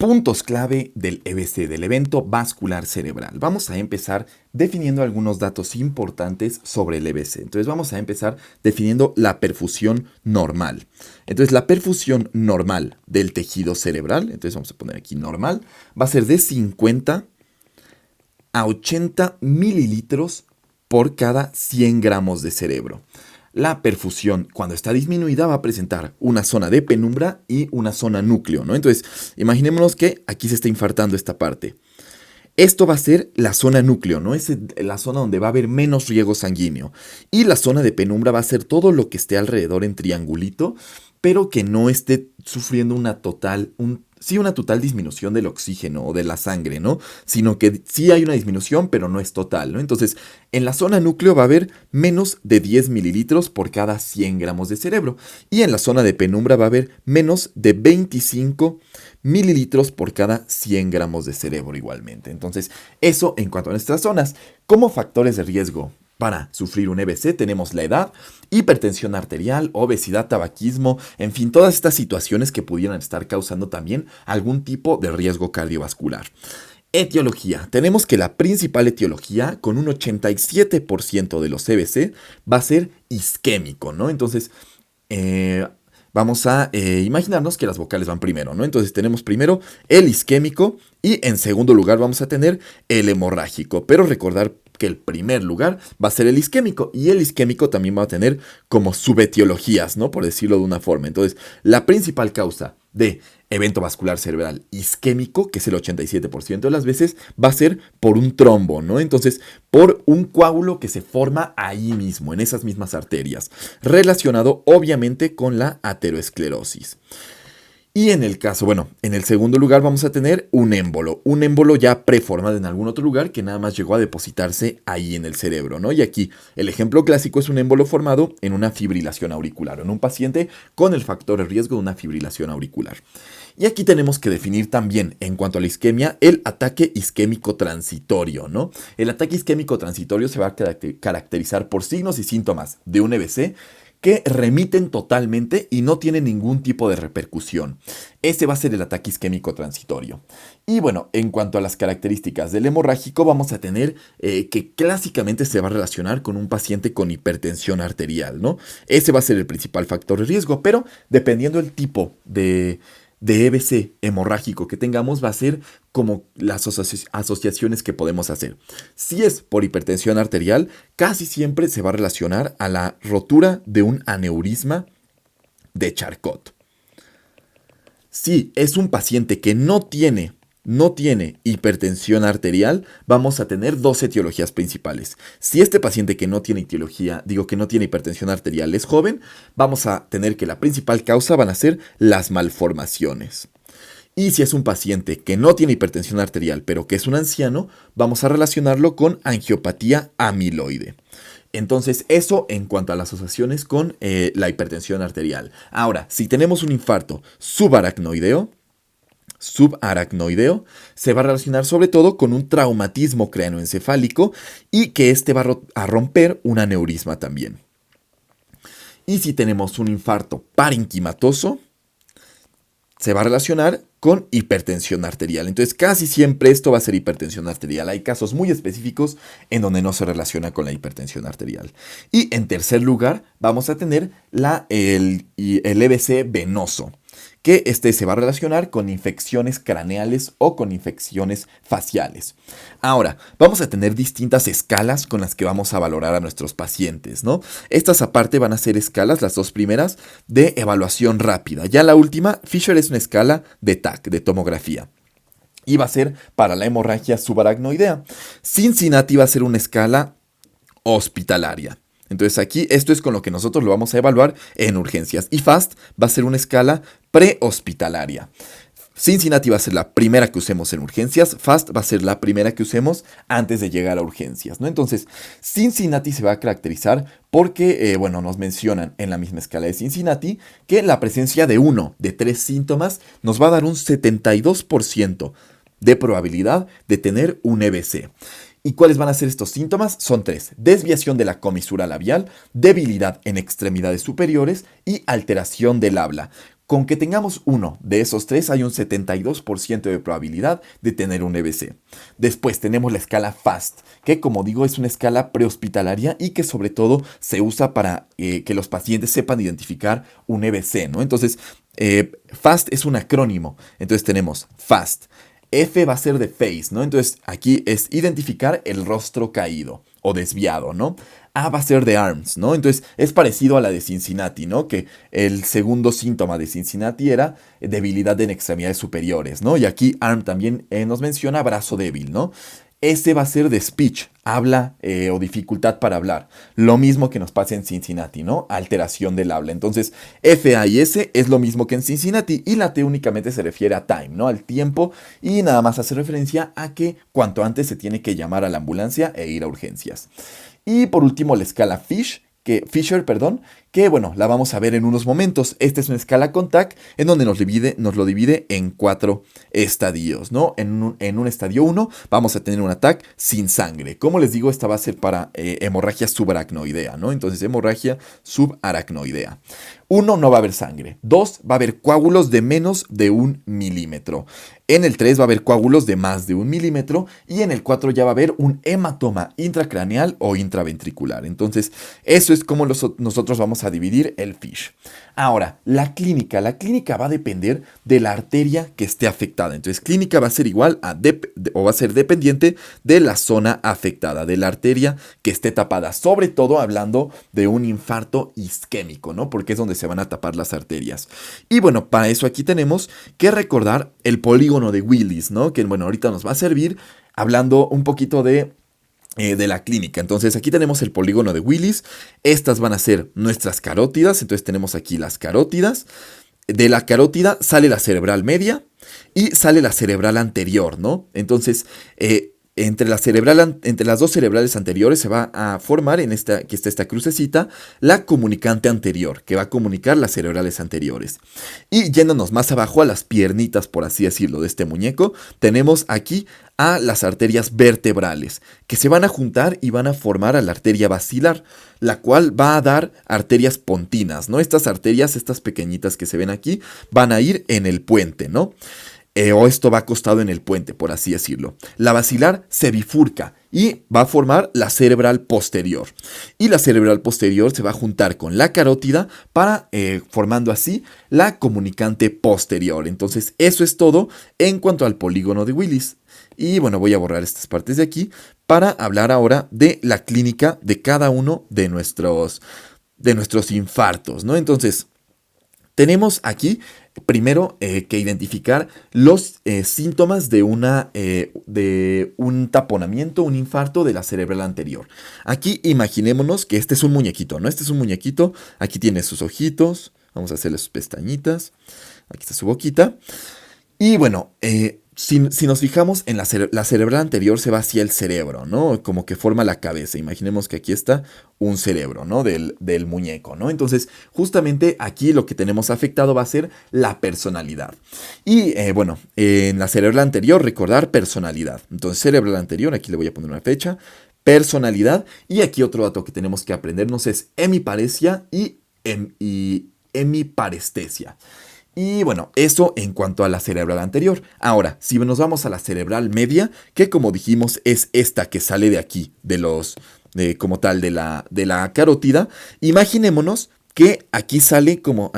Puntos clave del EVC, del evento vascular cerebral. Vamos a empezar definiendo algunos datos importantes sobre el EVC. Entonces vamos a empezar definiendo la perfusión normal. Entonces la perfusión normal del tejido cerebral, entonces vamos a poner aquí normal, va a ser de 50 a 80 mililitros por cada 100 gramos de cerebro. La perfusión, cuando está disminuida, va a presentar una zona de penumbra y una zona núcleo, ¿no? Entonces, imaginémonos que aquí se está infartando esta parte. Esto va a ser la zona núcleo, ¿no? Es la zona donde va a haber menos riego sanguíneo. Y la zona de penumbra va a ser todo lo que esté alrededor en triangulito, pero que no esté sufriendo una total disminución del oxígeno o de la sangre, ¿no? Sino que sí hay una disminución, pero no es total, ¿no? Entonces, en la zona núcleo va a haber menos de 10 mililitros por cada 100 gramos de cerebro. Y en la zona de penumbra va a haber menos de 25 mililitros por cada 100 gramos de cerebro igualmente. Entonces, eso en cuanto a nuestras zonas. Como factores de riesgo para sufrir un EVC tenemos la edad, hipertensión arterial, obesidad, tabaquismo, en fin, todas estas situaciones que pudieran estar causando también algún tipo de riesgo cardiovascular. Etiología. Tenemos que la principal etiología, con un 87% de los EVC, va a ser isquémico, ¿no? Entonces, vamos a imaginarnos que las vocales van primero, ¿no? Entonces tenemos primero el isquémico y en segundo lugar vamos a tener el hemorrágico, pero recordar que el primer lugar va a ser el isquémico y el isquémico también va a tener como subetiologías, ¿no? Por decirlo de una forma. Entonces, la principal causa de evento vascular cerebral isquémico, que es el 87% de las veces, va a ser por un trombo, ¿no? Entonces, por un coágulo que se forma ahí mismo, en esas mismas arterias, relacionado obviamente con la ateroesclerosis. Y en el caso, en el segundo lugar vamos a tener un émbolo ya preformado en algún otro lugar que nada más llegó a depositarse ahí en el cerebro, ¿no? Y aquí el ejemplo clásico es un émbolo formado en una fibrilación auricular, en un paciente con el factor de riesgo de una fibrilación auricular. Y aquí tenemos que definir también, en cuanto a la isquemia, el ataque isquémico transitorio, ¿no? El ataque isquémico transitorio se va a caracterizar por signos y síntomas de un EVC que remiten totalmente y no tienen ningún tipo de repercusión. Ese va a ser el ataque isquémico transitorio. Y bueno, en cuanto a las características del hemorrágico, vamos a tener que clásicamente se va a relacionar con un paciente con hipertensión arterial, ¿no? Ese va a ser el principal factor de riesgo, pero dependiendo del tipo de EVC hemorrágico que tengamos va a ser como las asociaciones que podemos hacer. Si es por hipertensión arterial, casi siempre se va a relacionar a la rotura de un aneurisma de Charcot. Si es un paciente que no tiene hipertensión arterial, vamos a tener dos etiologías principales. Si este paciente que no tiene hipertensión arterial es joven, vamos a tener que la principal causa van a ser las malformaciones. Y si es un paciente que no tiene hipertensión arterial, pero que es un anciano, vamos a relacionarlo con angiopatía amiloide. Entonces, eso en cuanto a las asociaciones con la hipertensión arterial. Ahora, si tenemos un infarto subaracnoideo, se va a relacionar sobre todo con un traumatismo craneoencefálico y que este va a romper un aneurisma también. Y si tenemos un infarto parenquimatoso, se va a relacionar con hipertensión arterial. Entonces, casi siempre esto va a ser hipertensión arterial. Hay casos muy específicos en donde no se relaciona con la hipertensión arterial. Y en tercer lugar, vamos a tener el EVC venoso, que se va a relacionar con infecciones craneales o con infecciones faciales. Ahora, vamos a tener distintas escalas con las que vamos a valorar a nuestros pacientes, ¿no? Estas aparte van a ser escalas, las dos primeras, de evaluación rápida. Ya la última, Fisher, es una escala de TAC, de tomografía. Y va a ser para la hemorragia subaracnoidea. Cincinnati va a ser una escala hospitalaria. Entonces aquí esto es con lo que nosotros lo vamos a evaluar en urgencias. Y FAST va a ser una escala prehospitalaria. Cincinnati va a ser la primera que usemos en urgencias. FAST va a ser la primera que usemos antes de llegar a urgencias, ¿no? Entonces, Cincinnati se va a caracterizar porque, nos mencionan en la misma escala de Cincinnati que la presencia de uno de tres síntomas nos va a dar un 72% de probabilidad de tener un EVC. ¿Y cuáles van a ser estos síntomas? Son tres: desviación de la comisura labial, debilidad en extremidades superiores y alteración del habla. Con que tengamos uno de esos tres hay un 72% de probabilidad de tener un EBC. Después tenemos la escala FAST, que como digo es una escala prehospitalaria y que sobre todo se usa para que los pacientes sepan identificar un EBC, ¿no? Entonces, FAST es un acrónimo. Entonces tenemos FAST. F va a ser de face, ¿no? Entonces aquí es identificar el rostro caído o desviado, ¿no? A va a ser de arms, ¿no? Entonces es parecido a la de Cincinnati, ¿no? Que el segundo síntoma de Cincinnati era debilidad en extremidades superiores, ¿no? Y aquí arm también nos menciona brazo débil, ¿no? Ese va a ser de speech, habla o dificultad para hablar. Lo mismo que nos pasa en Cincinnati, ¿no? Alteración del habla. Entonces, F, A y S es lo mismo que en Cincinnati y la T únicamente se refiere a time, ¿no? Al tiempo y nada más hace referencia a que cuanto antes se tiene que llamar a la ambulancia e ir a urgencias. Y por último, la escala Fisher, que bueno, la vamos a ver en unos momentos. Esta es una escala con TAC en donde nos lo divide en 4 estadios, ¿no? En un estadio 1 vamos a tener una TAC sin sangre. Como les digo, esta va a ser para hemorragia subaracnoidea, ¿no? Entonces, hemorragia subaracnoidea. 1 no va a haber sangre. 2 va a haber coágulos de menos de 1 milímetro. En el 3 va a haber coágulos de más de 1 milímetro. Y en el 4 ya va a haber un hematoma intracraneal o intraventricular. Entonces, eso es como nosotros vamos a dividir el FISH. Ahora, la clínica va a depender de la arteria que esté afectada. Entonces, clínica va a ser igual a o va a ser dependiente de la zona afectada, de la arteria que esté tapada, sobre todo hablando de un infarto isquémico, ¿no? Porque es donde se van a tapar las arterias. Y bueno, para eso aquí tenemos que recordar el polígono de Willis, ¿no? Que bueno, ahorita nos va a servir hablando un poquito de la clínica. Entonces aquí tenemos el polígono de Willis. Estas van a ser nuestras carótidas. Entonces tenemos aquí las carótidas. De la carótida sale la cerebral media y sale la cerebral anterior, ¿no? Entonces, entre las dos cerebrales anteriores se va a formar, que está esta crucecita, la comunicante anterior, que va a comunicar las cerebrales anteriores. Y yéndonos más abajo a las piernitas, por así decirlo, de este muñeco, tenemos aquí a las arterias vertebrales, que se van a juntar y van a formar a la arteria basilar, la cual va a dar arterias pontinas, ¿no? Estas arterias, estas pequeñitas que se ven aquí, van a ir en el puente, ¿no? O esto va acostado en el puente, por así decirlo. La basilar se bifurca y va a formar la cerebral posterior. Y la cerebral posterior se va a juntar con la carótida para formando así la comunicante posterior. Entonces, eso es todo en cuanto al polígono de Willis. Y bueno, voy a borrar estas partes de aquí para hablar ahora de la clínica de cada uno de nuestros infartos, ¿no? Entonces, tenemos aquí primero que identificar los síntomas de un taponamiento, un infarto de la cerebral anterior. Aquí imaginémonos que este es un muñequito, ¿no? Este es un muñequito, aquí tiene sus ojitos, vamos a hacerle sus pestañitas, aquí está su boquita. Y bueno, si nos fijamos en la cerebral anterior se va hacia el cerebro, ¿no? Como que forma la cabeza. Imaginemos que aquí está un cerebro, ¿no? Del muñeco, ¿no? Entonces, justamente aquí lo que tenemos afectado va a ser la personalidad. Y bueno, en la cerebral anterior, recordar personalidad. Entonces, cerebral anterior, aquí le voy a poner una fecha. Personalidad. Y aquí otro dato que tenemos que aprendernos es hemiparesia y hemiparestesia. Y bueno, eso en cuanto a la cerebral anterior. Ahora, si nos vamos a la cerebral media, que como dijimos es esta que sale de aquí, como tal, de la carótida, imaginémonos que aquí sale como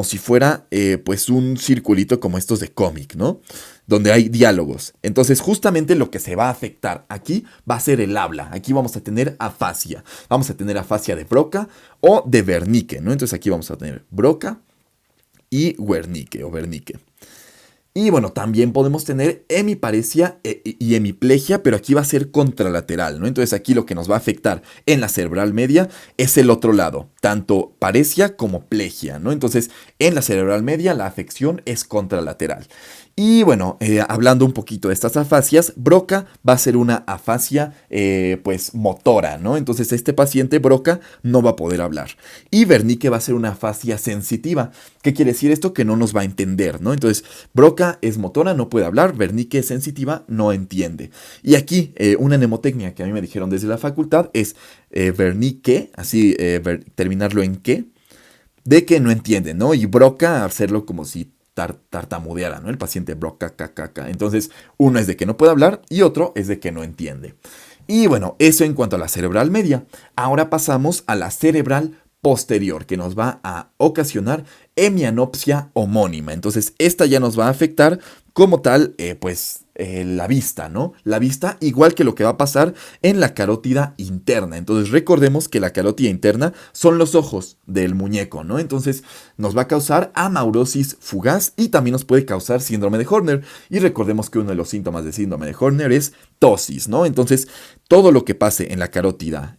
si fuera pues un circulito como estos de cómic, ¿no? Donde hay diálogos. Entonces justamente lo que se va a afectar aquí va a ser el habla. Aquí vamos a tener afasia. Vamos a tener afasia de Broca o de Wernicke, ¿no? Entonces aquí vamos a tener Broca y Wernicke o Wernicke. Y bueno, también podemos tener hemiparesia y hemiplegia, pero aquí va a ser contralateral, ¿no? Entonces aquí lo que nos va a afectar en la cerebral media es el otro lado, tanto paresia como plegia, ¿no? Entonces en la cerebral media la afección es contralateral. Y bueno, hablando un poquito de estas afasias, Broca va a ser una afasia pues motora, ¿no? Entonces este paciente Broca no va a poder hablar. Y Wernicke va a ser una afasia sensitiva. ¿Qué quiere decir esto? Que no nos va a entender, ¿no? Entonces Broca es motora, no puede hablar. Wernicke es sensitiva, no entiende. Y aquí una mnemotecnia que a mí me dijeron desde la facultad es Wernicke, así terminarlo en que. de que no entiende, ¿no? Y Broca hacerlo como si tartamudeara, ¿no? El paciente Broca, caca. Entonces, uno es de que no puede hablar y otro es de que no entiende. Y bueno, eso en cuanto a la cerebral media. Ahora pasamos a la cerebral posterior, que nos va a ocasionar hemianopsia homónima. Entonces, esta ya nos va a afectar como tal, la vista, ¿no? La vista, igual que lo que va a pasar en la carótida interna. Entonces, recordemos que la carótida interna son los ojos del muñeco, ¿no? Entonces, nos va a causar amaurosis fugaz y también nos puede causar síndrome de Horner. Y recordemos que uno de los síntomas de síndrome de Horner es ptosis, ¿no? Entonces, todo lo que pase en la carótida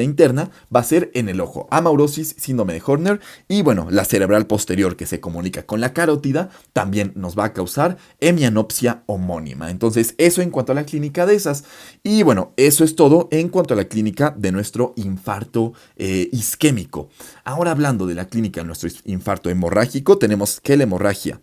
interna va a ser en el ojo. Amaurosis, síndrome de Horner y bueno, la cerebral posterior que se comunica con la carótida también nos va a causar hemianopsia homónima. Entonces, eso en cuanto a la clínica de esas. Y bueno, eso es todo en cuanto a la clínica de nuestro infarto isquémico. Ahora hablando de la clínica de nuestro infarto hemorrágico, tenemos que la hemorragia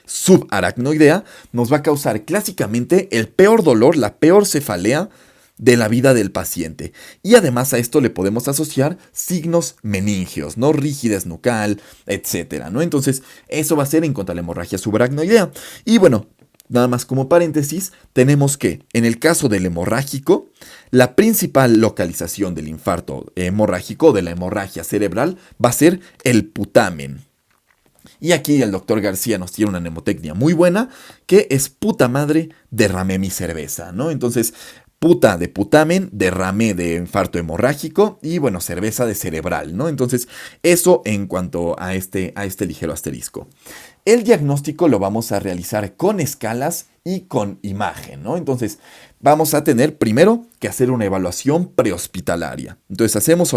subaracnoidea nos va a causar clásicamente el peor dolor, la peor cefalea de la vida del paciente. Y además a esto le podemos asociar signos meningios, ¿no? Rigidez nucal, etcétera, ¿no? Entonces, eso va a ser en cuanto a la hemorragia subaracnoidea. Y bueno, nada más como paréntesis, tenemos que, en el caso del hemorrágico, la principal localización del infarto hemorrágico, de la hemorragia cerebral, va a ser el putamen. Y aquí el doctor García nos tiene una mnemotecnia muy buena, que es puta madre, derramé mi cerveza, ¿no? Entonces, puta de putamen, derramé de infarto hemorrágico y bueno, cerveza de cerebral, ¿no? Entonces, eso en cuanto a este ligero asterisco. El diagnóstico lo vamos a realizar con escalas y con imagen, ¿no? Entonces, vamos a tener primero que hacer una evaluación prehospitalaria. Entonces, hacemos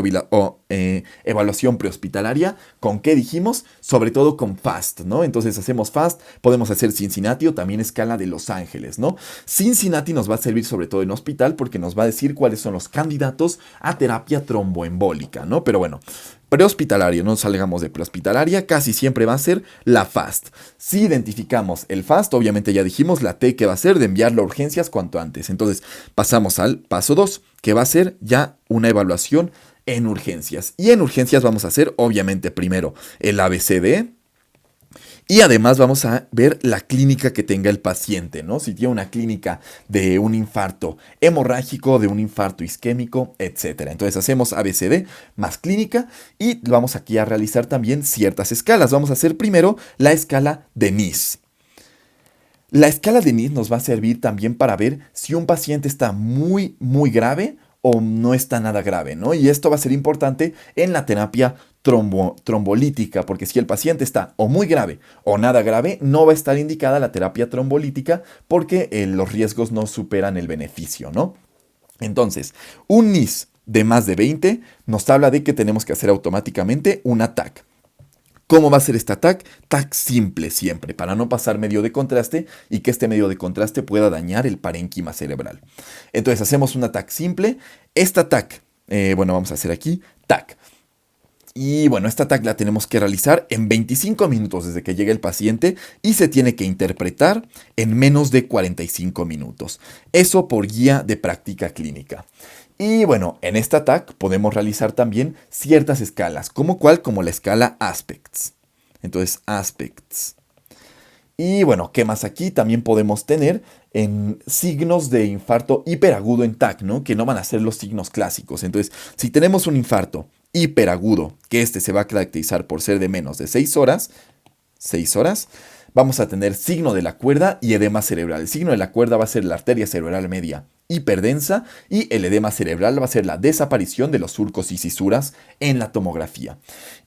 evaluación prehospitalaria, ¿con qué dijimos? Sobre todo con FAST, ¿no? Entonces, hacemos FAST, podemos hacer Cincinnati o también escala de Los Ángeles, ¿no? Cincinnati nos va a servir sobre todo en hospital porque nos va a decir cuáles son los candidatos a terapia tromboembólica, ¿no? Pero bueno, prehospitalaria, no salgamos de prehospitalaria, casi siempre va a ser la FAST. Si identificamos el FAST, obviamente ya dijimos la T que va a ser de enviarlo a urgencias cuanto antes. Entonces pasamos al paso 2, que va a ser ya una evaluación en urgencias. Y en urgencias vamos a hacer obviamente primero el ABCD. Y además vamos a ver la clínica que tenga el paciente, ¿no? Si tiene una clínica de un infarto hemorrágico, de un infarto isquémico, etc. Entonces hacemos ABCD más clínica y vamos aquí a realizar también ciertas escalas. Vamos a hacer primero la escala de NIS. La escala de NIS nos va a servir también para ver si un paciente está muy, muy grave o no está nada grave, ¿no? Y esto va a ser importante en la terapia trombolítica, porque si el paciente está o muy grave o nada grave, no va a estar indicada la terapia trombolítica porque los riesgos no superan el beneficio, ¿no? Entonces, un NIS de más de 20 nos habla de que tenemos que hacer automáticamente una TAC. ¿Cómo va a ser esta TAC? TAC simple siempre, para no pasar medio de contraste y que este medio de contraste pueda dañar el parénquima cerebral. Entonces hacemos una TAC simple. Esta TAC, vamos a hacer aquí TAC. Y bueno, esta TAC la tenemos que realizar en 25 minutos desde que llegue el paciente y se tiene que interpretar en menos de 45 minutos. Eso por guía de práctica clínica. Y bueno, en esta TAC podemos realizar también ciertas escalas, como la escala Aspects. Entonces, Aspects. Y bueno, ¿qué más aquí? También podemos tener en signos de infarto hiperagudo en TAC, ¿no? Que no van a ser los signos clásicos. Entonces, si tenemos un infarto hiperagudo, que este se va a caracterizar por ser de menos de 6 horas, vamos a tener signo de la cuerda y edema cerebral. El signo de la cuerda va a ser la arteria cerebral media hiperdensa y el edema cerebral va a ser la desaparición de los surcos y cisuras en la tomografía.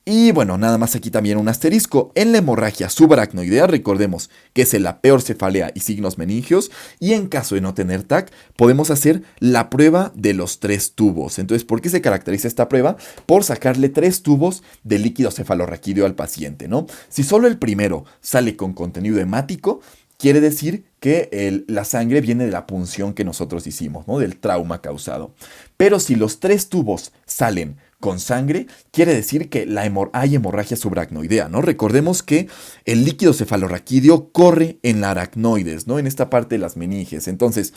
Y bueno, nada más aquí también un asterisco. En la hemorragia subaracnoidea, recordemos que es la peor cefalea y signos meningios, y en caso de no tener TAC, podemos hacer la prueba de los 3 tubos. Entonces, ¿por qué se caracteriza esta prueba? Por sacarle 3 tubos de líquido cefalorraquídeo al paciente, ¿no? Si solo el primero sale con contenido hemático, quiere decir que la sangre viene de la punción que nosotros hicimos, ¿no? Del trauma causado. Pero si los 3 tubos salen con sangre, quiere decir que hay hemorragia subaracnoidea, ¿no? Recordemos que el líquido cefalorraquídeo corre en la aracnoides, ¿no? En esta parte de las meninges. Entonces,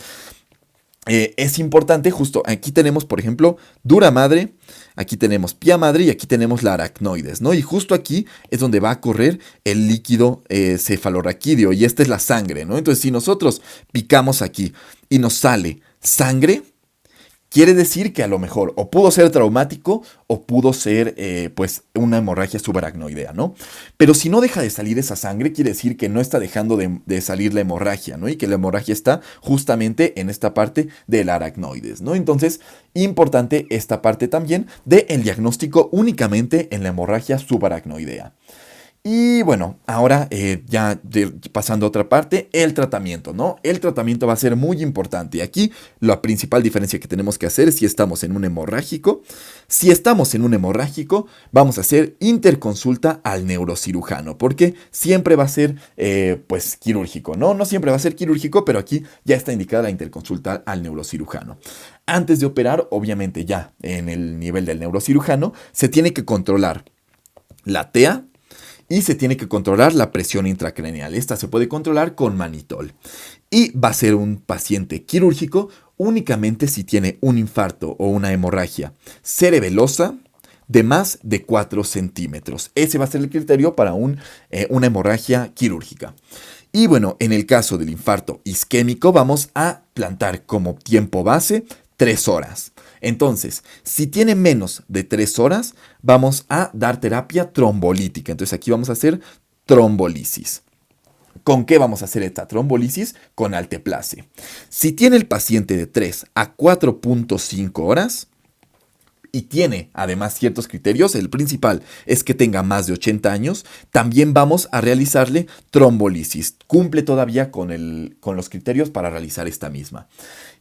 es importante, justo aquí tenemos, por ejemplo, dura madre, aquí tenemos pía madre y aquí tenemos la aracnoides, ¿no? Y justo aquí es donde va a correr el líquido cefalorraquídeo y esta es la sangre, ¿no? Entonces, si nosotros picamos aquí y nos sale sangre, quiere decir que a lo mejor o pudo ser traumático o pudo ser pues una hemorragia subaracnoidea, ¿no? Pero si no deja de salir esa sangre, quiere decir que no está dejando de salir la hemorragia, ¿no? Y que la hemorragia está justamente en esta parte del aracnoides, ¿no? Entonces, importante esta parte también del diagnóstico únicamente en la hemorragia subaracnoidea. Y bueno, ahora pasando a otra parte, el tratamiento, ¿no? El tratamiento va a ser muy importante. Aquí la principal diferencia que tenemos que hacer es si estamos en un hemorrágico. Si estamos en un hemorrágico, vamos a hacer interconsulta al neurocirujano, porque siempre va a ser, pues, quirúrgico, ¿no? No siempre va a ser quirúrgico, pero aquí ya está indicada la interconsulta al neurocirujano. Antes de operar, obviamente ya en el nivel del neurocirujano, se tiene que controlar la TEA, y se tiene que controlar la presión intracraneal. Esta se puede controlar con manitol. Y va a ser un paciente quirúrgico únicamente si tiene un infarto o una hemorragia cerebelosa de más de 4 centímetros. Ese va a ser el criterio para una hemorragia quirúrgica. Y bueno, en el caso del infarto isquémico vamos a plantar como tiempo base 3 horas. Entonces, si tiene menos de 3 horas, vamos a dar terapia trombolítica. Entonces aquí vamos a hacer trombolisis. ¿Con qué vamos a hacer esta trombolisis? Con alteplase. Si tiene el paciente de 3 a 4.5 horas y tiene además ciertos criterios, el principal es que tenga más de 80 años, también vamos a realizarle trombolisis. Cumple todavía con los criterios para realizar esta misma.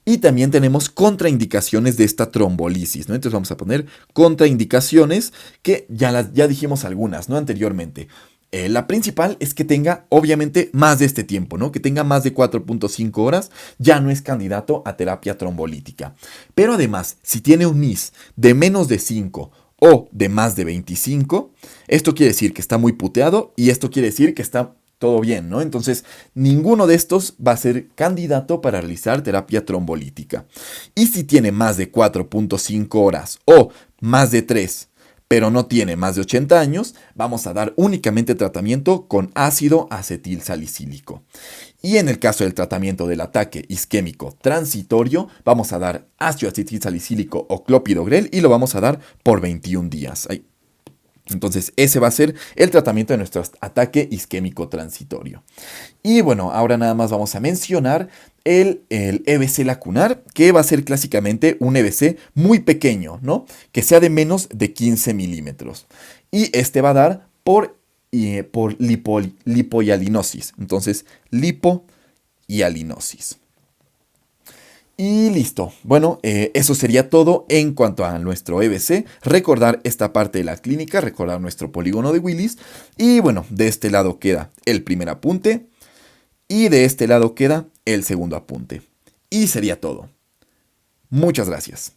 Y también tenemos contraindicaciones de esta trombolisis, ¿no? Entonces vamos a poner contraindicaciones que ya dijimos algunas, ¿no? Anteriormente. La principal es que tenga, obviamente, más de este tiempo, ¿no? Que tenga más de 4.5 horas, ya no es candidato a terapia trombolítica. Pero además, si tiene un NIS de menos de 5 o de más de 25, esto quiere decir que está muy puteado y esto quiere decir que está todo bien, ¿no? Entonces, ninguno de estos va a ser candidato para realizar terapia trombolítica. Y si tiene más de 4.5 horas o más de 3, pero no tiene más de 80 años, vamos a dar únicamente tratamiento con ácido acetil salicílico. Y en el caso del tratamiento del ataque isquémico transitorio, vamos a dar ácido acetil salicílico o clopidogrel y lo vamos a dar por 21 días. Entonces, ese va a ser el tratamiento de nuestro ataque isquémico transitorio. Y bueno, ahora nada más vamos a mencionar el EBC lacunar, que va a ser clásicamente un EBC muy pequeño, ¿no? Que sea de menos de 15 milímetros. Y este va a dar por lipohialinosis. Entonces, lipohialinosis. Y listo. Bueno, eso sería todo en cuanto a nuestro EBC. Recordar esta parte de la clínica, recordar nuestro polígono de Willis. Y bueno, de este lado queda el primer apunte y de este lado queda el segundo apunte. Y sería todo. Muchas gracias.